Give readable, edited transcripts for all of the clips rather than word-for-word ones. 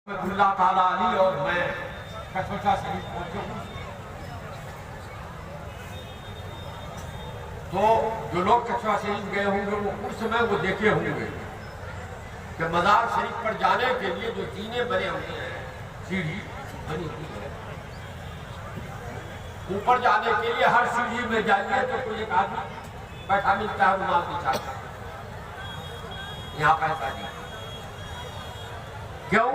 اللہ تعالیٰ علی اور میں کچھوچا شریف پہنچے ہوں تو جو لوگ کچھوچا شریف گئے ہوں گے وہ اس سمے وہ دیکھے ہوں گے کہ مزار شریف پر جانے کے لیے جو زینے بنے ہوئے ہیں سیڑھی بنی ہوئی ہے، اوپر جانے کے لیے ہر سیڑھی میں جائیے تو کوئی ایک آدمی بیٹھا ملتا ہے رومال بچھا کر، یہاں پیسہ نہیں کیوں؟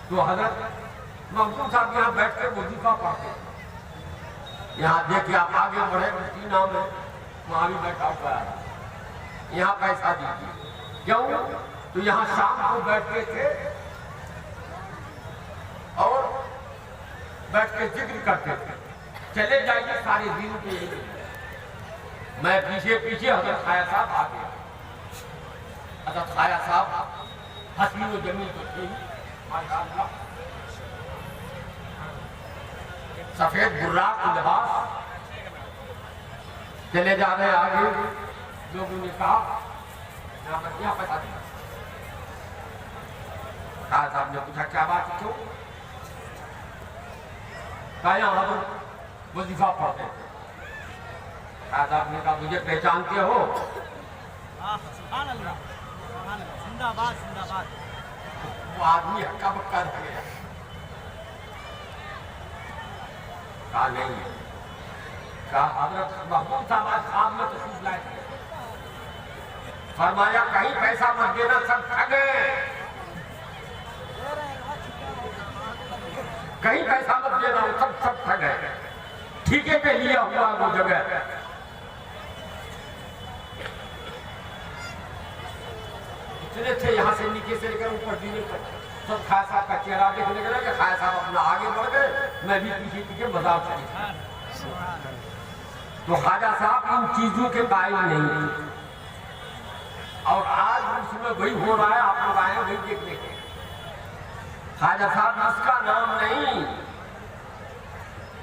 تو حضرت مخدوم صاحب یہاں بیٹھ کے وظیفہ پڑھتے ہیں، یہاں دیکھیں آپ آگے بڑھے مفتی نام ہے وہاں بھی بیٹھا ہوا ہے، یہاں پیسہ دیجیے کیوں؟ تو یہاں شام کو بیٹھتے تھے اور بیٹھ کے ذکر کرتے تھے، چلے جائیے سارے دن کے یہی میں پیچھے پیچھے حضرت خواجہ صاحب آ گیا، حضرت خواجہ صاحب حسین و جمیل تو تھے ماشاءاللہ، سفید براق کی لباس، چلے جا رہے آگے، لوگوں نے کہا یہاں پیسہ دیا، خواجہ صاحب نے پوچھا کیا بات کیوں؟ کہا یہاں ہم وظیفہ پڑھتے تھے، خواجہ صاحب نے کہا مجھے پہچانتے ہو؟ سبحان اللہ زندہ باد زندہ باد۔ وہ آدمی ہکا بکا رہ گیا، کہا نہیں ہے، کہا حضرت محمود صاحب میں تشریف لائے تھے، فرمایا کہیں پیسہ مت دینا سب ٹھگے، کہیں پیسہ مت دینا سب ٹھگے، ٹھیکے پہ لیا ہوا وہ جگہ، اتنے تھے یہاں سے نیچے سے لے کر اوپر دینے پر سب خواجہ صاحب کا چہرہ دیکھنے لگا کہ خواجہ صاحب اپنا آگے بڑھ گئے، میں بھی پیچھے پیچھے مزار شریف، تو خواجہ صاحب ان چیزوں کے قائل نہیں تھے، اور آج اس میں وہی ہو رہا ہے، آپ لوگ آئے ہیں وہی دیکھنے کے، خواجہ صاحب اس کا نام نہیں،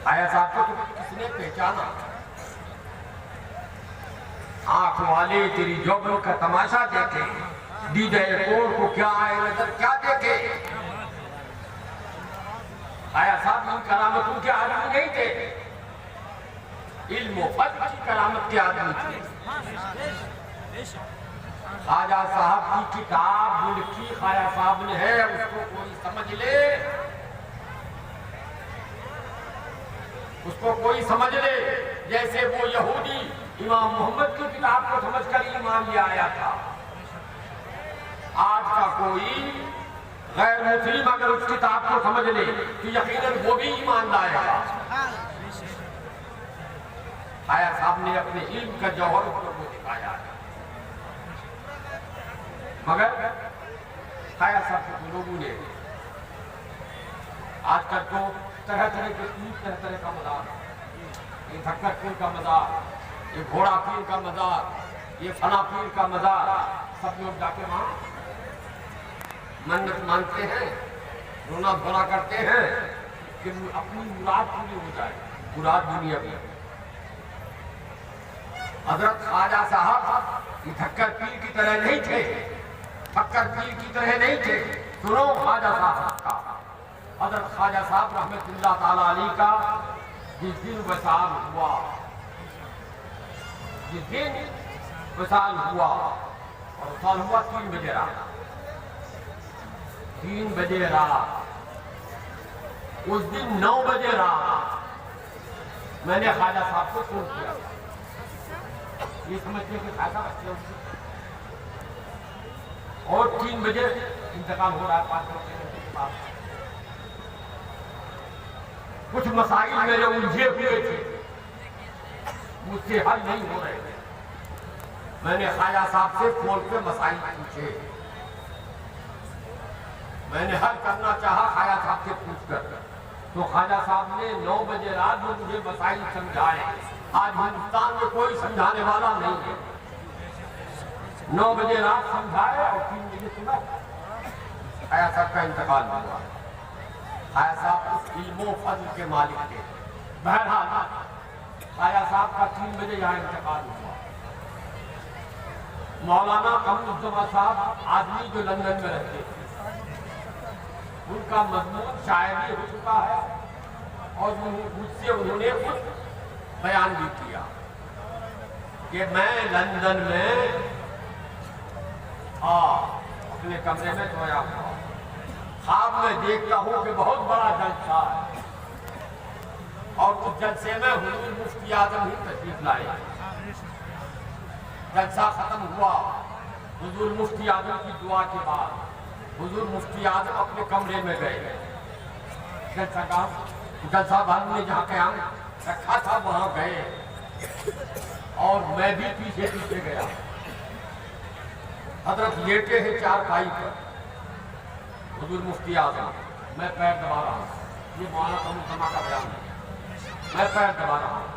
خواجہ صاحب کو تو کس نے پہچانا؟ آنکھ والے تیری جوبن کا تماشا دیکھے، دیدہ کور کو کیا آئے نظر کیا دیکھے، خواجہ صاحب ان کرامتوں کے آدمی نہیں تھے، علم و فضل کی کرامت کے آدمی تھے، خواجہ صاحب کی کتاب لکھی خواجہ صاحب نے ہے، اس کو کوئی سمجھ لے، اس کو کوئی سمجھ لے، جیسے وہ یہودی امام محمد کی کتاب کو سمجھ کر ایمان لے آیا تھا، آج کا کوئی غیر مسلم اگر اس کتاب کو سمجھ لے تو یقیناً وہ بھی ایمان لائے گا، خواجہ صاحب نے اپنے علم کا جوہر اس کو دکھایا ہے، مگر خواجہ صاحب کو لوگوں نے آج کل تو طرح طرح کے طرح کا مزار، یہ دھکر پیر کا مزار، یہ گھوڑا پیر کا مزار، یہ فنا پیر کا مزار، سب لوگ جا کے وہاں منت مانتے ہیں، رونا دھونا کرتے ہیں کہ اپنی مراد پوری ہو جائے، مراد دنیا بھی۔ حضرت خواجہ صاحب یہ دھکر پیر کی طرح نہیں تھے، پھکر پیر کی طرح نہیں تھے، سنو خواجہ صاحب کا، حضرت خواجہ صاحب رحمت اللہ تعالیٰ علیہ کا جس دن وصال ہوا، جس دن وصال ہوا، اور وصال ہوا 3 بجے رات، 3 بجے رات، اس دن 9 بجے رات میں نے خواجہ صاحب کو فون کیا، یہ سمجھتے کہ خواجہ اچھے ہوتے، اور 3 بجے انتقال ہو رہا ہے 5 بجے کے پاس، کچھ مسائل میرے الجھے ہوئے تھے، مجھ سے حل نہیں ہو رہے تھے، میں نے خواجہ صاحب سے فون پہ مسائل پوچھے، میں نے حل کرنا چاہا خواجہ صاحب سے پوچھ کر، تو خواجہ صاحب نے 9 بجے رات میں مجھے مسائل سمجھائے، آج ہندوستان میں کوئی سمجھانے والا نہیں ہے، 9 بجے رات سمجھائے اور 3 بجے صبح خواجہ صاحب کا انتقال ہوا، خواجہ صاحب اس علم و فضل کے مالک تھے، بہرحال خواجہ صاحب کا 3 بجے یہاں انتقال ہوا، مولانا قمر الزمان صاحب آدمی جو لندن میں رہتے تھے، ان کا مضمون شاعری ہو چکا ہے اور مجھ سے انہوں نے خود بیان بھی کیا کہ میں لندن میں اپنے کمرے میں سویا ہوا، خواب میں دیکھتا ہوں کہ بہت بڑا جلسہ ہے اور اس جلسے میں حضور مفتی اعظم ہی تشریف لائے۔ جلسہ ختم ہوا، حضور مفتی اعظم کی دعا کے بعد حضور مفتی اعظم اپنے کمرے میں گئے۔ جلسہ بھر نے جہاں قیام رکھا تھا وہاں گئے اور میں بھی پیچھے پیچھے گیا۔ حضرت لیٹے ہیں چارپائی پر، حضور مفتی اعظم، میں پیر دبا رہا ہوں، یہ مولانا قمر کا بیان ہے، میں پیر دبا رہا ہوں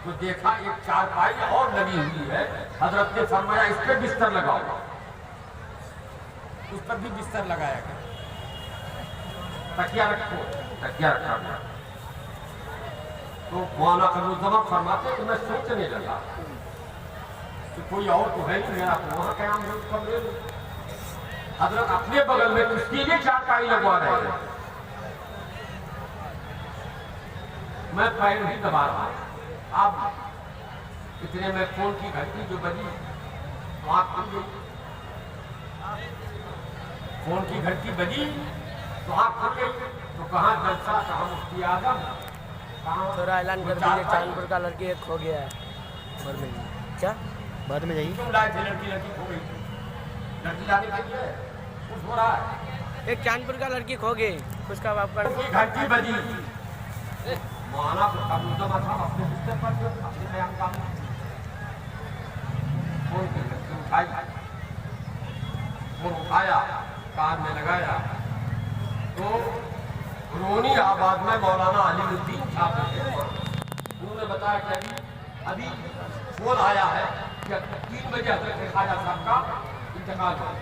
تو دیکھا ایک چارپائی اور لگی ہوئی ہے۔ حضرت نے فرمایا اس پہ بستر لگاؤ، اس پر بھی بستر لگایا گیا، تکیہ رکھو، تکیہ رکھا گیا۔ تو مولانا قمر فرماتے کہ میں سوچنے لگا کہ کوئی اور تو ہے نہیں، میرا تو وہاں قیام ہے اس کمرے میں۔ حضرت اپنے بغل میں کس کے لیے چارپائی لگوا رہے ہیں، میں پیر ہی دبا رہا ہوں۔ اب اتنے میں فون کی گھنٹی جو بجی تو آنکھ کھل گئی، فون کی گھنٹی بجی تو آنکھ کھل گئی، تو کہاں جلسہ، کہاں مفتی اعظم، تھوڑا اعلان کر دیجیے چاندپور کا لڑکی ایک کھو گیا ہے، بعد میں کیا بعد میں جائیے، کیوں لائے تھے لڑکی کھو گئی، لڑکی لانے کے لیے کچھ ہو رہا ہے، ایک چاندپور کا لڑکی کھو گئی، اس کا باپ کا گھنٹی بجی، مولانا قمر صاحب اپنے بستر پر تھے، اپنے بیان کا فون کی گھنٹی اٹھائی، فون اٹھایا، کان میں لگایا تو رونی آباد میں مولانا علی الدین صاحب تھے، انہوں نے بتایا کہ ابھی فون آیا ہے کہ 3 بجے حضرت خواجہ صاحب کا انتقال ہو۔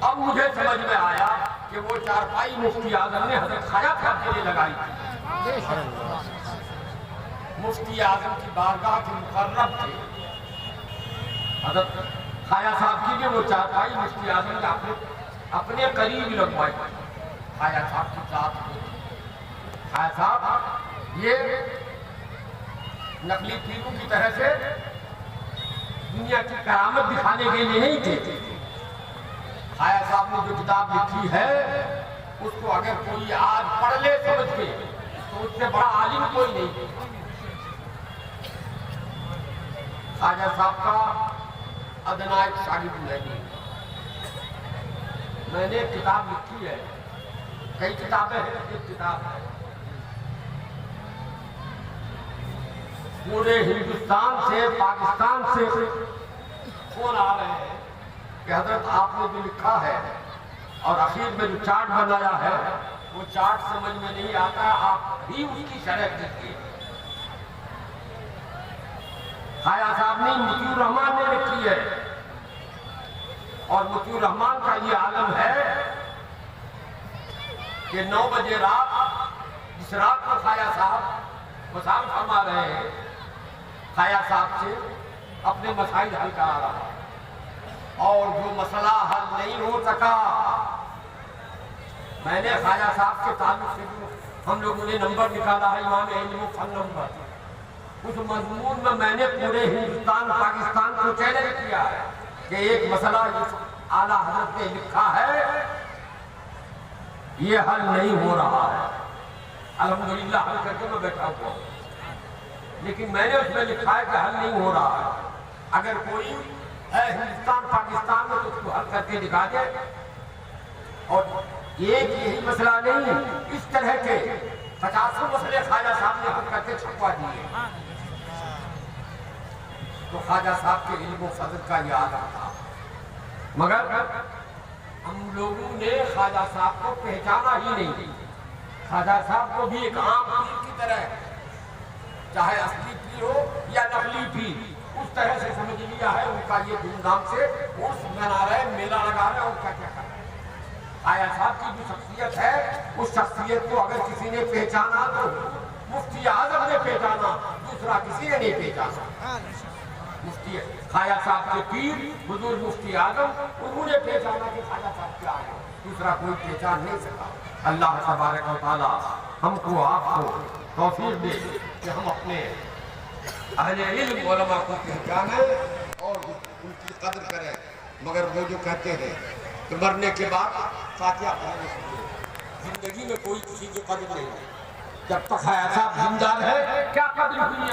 اب مجھے سمجھ میں آیا کہ وہ چارپائی مفتی اعظم نے حضرت خواجہ صاحب کے لیے لگائی تھی، مفتی اعظم کی بارگاہ کے مقرب تھے، حضرت خواجہ صاحب کی وہ چارپائی مفتی اعظم نے اپنے قریب لگوائی، خواجہ صاحب کی ذات ہوئی۔ خواجہ صاحب یہ نقلی پیروں کی طرح سے دنیا کی کرامت دکھانے کے لیے نہیں تھے۔ خواجہ صاحب نے جو کتاب لکھی ہے اس کو اگر کوئی آج پڑھ لے سمجھ کے تو اس سے بڑا عالم کوئی نہیں۔ خواجہ صاحب کا ادنا ایک شاگرد نہیں، میں نے کتاب لکھی ہے، کئی کتابیں ہیں، ایک کتاب ہے، پورے ہندوستان سے پاکستان سے فون آ رہے ہیں کہ حضرت آپ نے جو لکھا ہے اور اخیر میں جو چارٹ بنایا ہے وہ چارٹ سمجھ میں نہیں آتا، آپ بھی اس کی شرح دیکھیے۔ خواجہ صاحب نے مطیع الرحمان نے لکھی ہے اور مطیع الرحمان کا یہ عالم ہے کہ 9 بجے رات، جس رات کو خواجہ صاحب وصال فرما رہے ہیں، خواجہ صاحب سے اپنے مسائل حل کرا رہا اور جو مسئلہ حل نہیں ہو سکا، میں نے خواجہ صاحب کے تعلق سے ہم لوگوں نے نمبر نکالا ہے، امام علم و فن نمبر، اس مضمون میں نے پورے ہندوستان پاکستان کو چیلنج کیا ہے کہ ایک مسئلہ اعلیٰ حضرت نے لکھا ہے یہ حل نہیں ہو رہا ہے، الحمدللہ حل کر کے میں بیٹھا ہوا ہوں، لیکن میں نے اس میں لکھا ہے کہ حل نہیں ہو رہا ہے، اگر کوئی ہے ہندوستان پاکستان میں تو اس کو حل کر کے دکھا دے، اور ایک یہی مسئلہ نہیں، اس طرح کے 50 مسئلے خواجہ صاحب نے حل کر کے چھپوا دیے۔ تو خواجہ صاحب کے علم و فضل کا یہ عالم تھا، مگر ہم لوگوں نے خواجہ صاحب کو پہچانا ہی نہیں۔ خواجہ صاحب کو بھی ایک عام پیر کی طرح، چاہے اصلی پیر ہو یا نقلی پیر، اس طرح سے سمجھ لیا ہے، ان کا یہ دھوم دھام سے عرس منا رہے، میلہ لگا رہے، اور کیا کیا کر رہے ہیں۔ خواجہ صاحب کی جو شخصیت ہے اس شخصیت کو اگر کسی نے پہچانا تو مفتی اعظم نے پہچانا، دوسرا کسی نے نہیں پہچانا۔ مفتی خواجہ صاحب کے پیر حضور مفتی اعظم، انہوں نے پہچانا کہ خواجہ صاحب کیا ہے، دوسرا کوئی پہچان نہیں سکا۔ اللہ تبارک و تعالیٰ ہم کو آپ کو توفیق دے کہ ہم اپنے اہل علم علماء کو پہچانیں اور ان کی قدر کریں۔ مگر وہ جو کہتے ہیں کہ مرنے کے بعد فاتحہ پڑھنے سے زندگی میں کوئی کسی کی قدر نہیں ہے۔ جب تک خواجہ صاحب زندہ رہے کیا قدر ہوئی ہے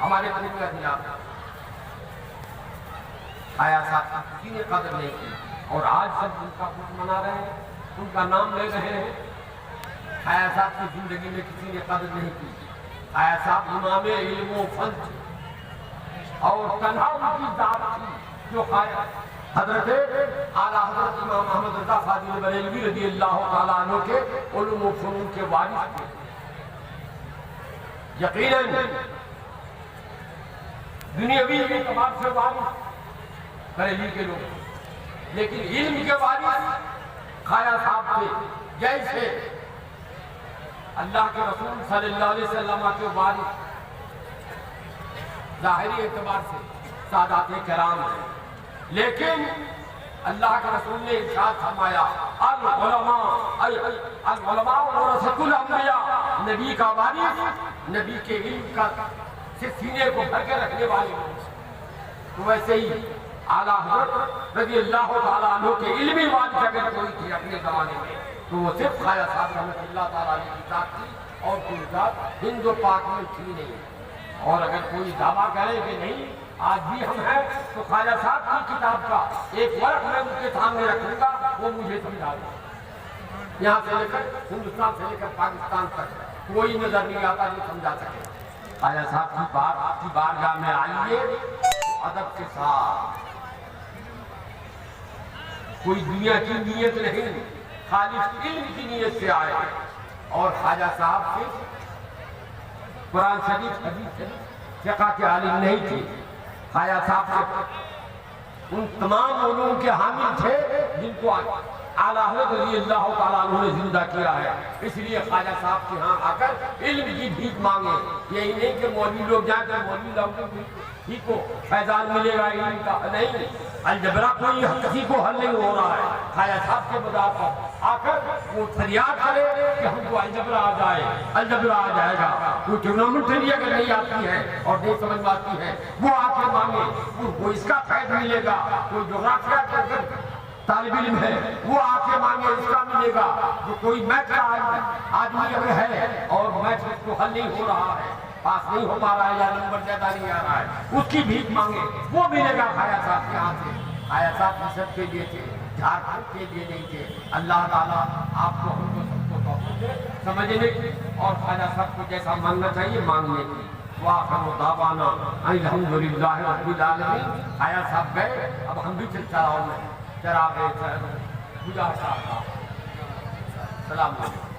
ہمارے دل میں دیا۔ خواجہ صاحب کی کسی نے قدر نہیں کی اور آج سب ان کا کچھ منا رہے ہیں، ان کا نام لے رہے ہیں۔ خواجہ صاحب کی زندگی میں کسی نے قدر نہیں کی۔ خواجہ صاحب امام علم و فن اور تنہا ان کی ذات تھی جو خواجہ حضرت اعلیٰ حضرت امام محمد رضا فاضل بریلوی رضی اللہ تعالیٰ عنہ کے علم و فنون کے وارث تھے۔ یقیناً دنیاوی اعتبار سے وارث بریلوی کے لوگ، لیکن علم کے وارث خواجہ صاحب تھے، جیسے اللہ کے رسول صلی اللہ علیہ وسلم کے وارث ظاہری اعتبار سے سادات کرام ہیں، لیکن اللہ کے رسول نے ارشاد فرمایا العلماء ورثۃ الانبیاء، نبی کا وارث نبی کے علم کا سے سینے کو بھر کے رکھنے والے لوگ۔ تو ویسے ہی اعلیٰ حضرت رضی اللہ تعالیٰ عنہ کے علمی وارث اگر کوئی تھی اپنے زمانے میں تو وہ صرف خواجہ صاحب رحمۃ اللہ تعالیٰ علیہ کی ذات تھی، اور کوئی ذات ہند و پاک میں تھی نہیں۔ اور اگر کوئی دعویٰ کرے کہ نہیں آج بھی ہم ہیں تو خواجہ صاحب کی کتاب کا ایک ورق میں ان کے سامنے رکھوں گا، وہ مجھے سمجھا دے۔ یہاں سے لے کر ہندوستان سے لے کر پاکستان تک کوئی نظر نہیں آتا جو سمجھا سکے۔ خواجہ صاحب کی بات آپ کی بارگاہ میں آئیے ادب کے ساتھ، کوئی دنیا کی نیت نہیں، خالص علم کی نیت سے آئے۔ اور خواجہ صاحب سے قرآن شریف حدیث شریف فقہ کے عالم نہیں تھے، خواجہ صاحب سے ان تمام علوم کے حامل تھے جن کو اعلیٰ حضرت رضی اللہ تعالیٰ عنہ نے زندہ کیا ہے۔ اس لیے خواجہ صاحب کے ہاں آ کر علم کی بھیک مانگے، یہی نہیں کہ مولوی لوگ جائیں تو مولوی لوگ ہی کو فیضان ملے گا علم کا، نہیں، الجبرا کوئی کسی کو حل نہیں ہو رہا ہے۔ خواجہ صاحب کے مدار پر آ کر وہ فریاد کرے کہ ہم کو الجبرا آ جائے، الجبرا آ جائے گا۔ کوئی ٹرگنومیٹری اگر نہیں آتی ہے اور نہیں سمجھ میں آتی ہے وہ آ کے مانگے، وہ اس کا فائد ملے گا۔ کوئی جغرافیہ کا طالب علم ہے وہ آ کے مانگے، اس کا ملے گا۔ جو کوئی میتھ کا آدمی اگر ہے اور میتھ اس کو حل نہیں ہو رہا ہے، پاس نہیں ہو پا رہا ہے یا نمبر زیادہ نہیں آ رہا ہے، اس کی بھیک مانگے، وہ ملے گا خواجہ صاحب کے ہاں سے۔ خواجہ صاحب مصر کے لیے تھے، جھارکھنڈ کے لیے نہیں تھے۔ اللہ تعالیٰ آپ کو ہم کو سب کو توفیق دے سمجھنے کی اور خواجہ صاحب کو جیسا مانگنا چاہیے مانگنے کی۔ وآخر دعوانا الحمدللہ رب العالمین۔ خواجہ صاحب گئے، اب ہم بھی چراغ میں چراغ بجا صاحب۔ السلام علیکم۔